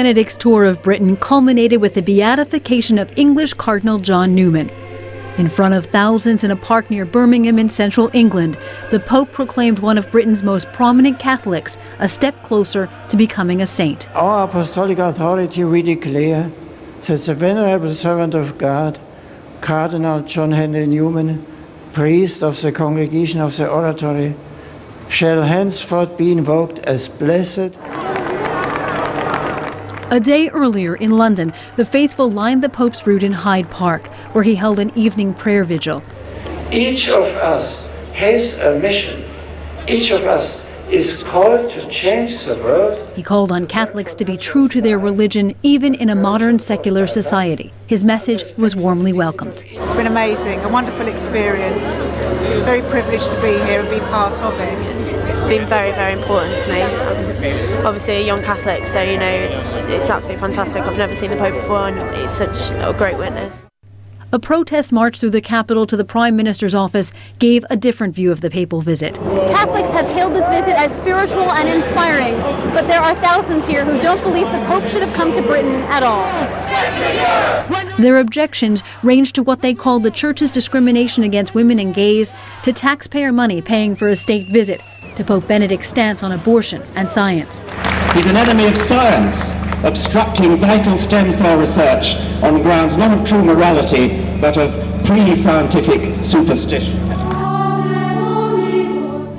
Benedict's tour of Britain culminated with the beatification of English Cardinal John Newman. In front of thousands in a park near Birmingham in central England, the Pope proclaimed one of Britain's most prominent Catholics a step closer to becoming a saint. Our apostolic authority we declare that the venerable servant of God, Cardinal John Henry Newman, priest of the Congregation of the Oratory, shall henceforth be invoked as blessed. A day earlier in London, the faithful lined the Pope's route in Hyde Park, where he held an evening prayer vigil. Each of us has a mission. Each of us is called to change the world. He called on Catholics to be true to their religion, even in a modern secular society. His message was warmly welcomed. It's been amazing, a wonderful experience. Very privileged to be here and be part of it. It's been very, very important to me. I'm obviously a young Catholic, so it's absolutely fantastic. I've never seen the Pope before, and it's such a great witness. A protest march through the capital to the Prime Minister's office gave a different view of the papal visit. Catholics have hailed this visit as spiritual and inspiring, but there are thousands here who don't believe the Pope should have come to Britain at all. Their objections range to what they call the Church's discrimination against women and gays, to taxpayer money paying for a state visit, to Pope Benedict's stance on abortion and science. He's an enemy of science, obstructing vital stem cell research on grounds not of true morality, but of pre-scientific superstition.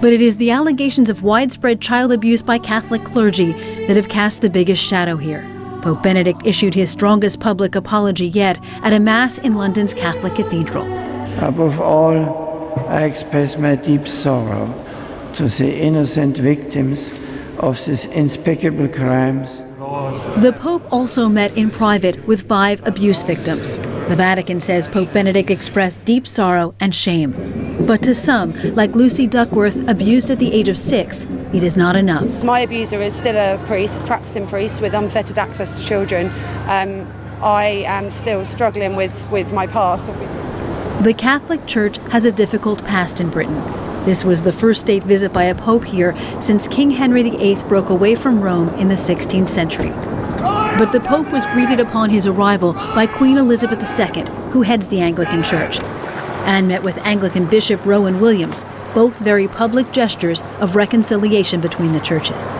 But it is the allegations of widespread child abuse by Catholic clergy that have cast the biggest shadow here. Pope Benedict issued his strongest public apology yet at a Mass in London's Catholic Cathedral. Above all, I express my deep sorrow to the innocent victims of these unspeakable crimes. The Pope also met in private with 5 abuse victims. The Vatican says Pope Benedict expressed deep sorrow and shame. But to some, like Lucy Duckworth, abused at the age of 6, it is not enough. My abuser is still a priest, practicing priest with unfettered access to children. I am still struggling with my past. The Catholic Church has a difficult past in Britain. This was the first state visit by a pope here since King Henry VIII broke away from Rome in the 16th century. But the Pope was greeted upon his arrival by Queen Elizabeth II, who heads the Anglican Church, and met with Anglican Bishop Rowan Williams, both very public gestures of reconciliation between the churches.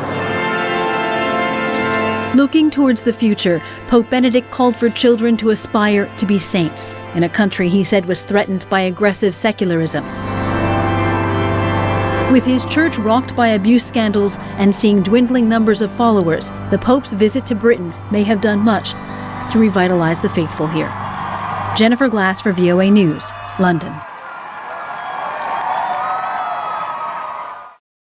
Looking towards the future, Pope Benedict called for children to aspire to be saints in a country he said was threatened by aggressive secularism. With his church rocked by abuse scandals and seeing dwindling numbers of followers, the Pope's visit to Britain may have done much to revitalize the faithful here. Jennifer Glass for VOA News, London.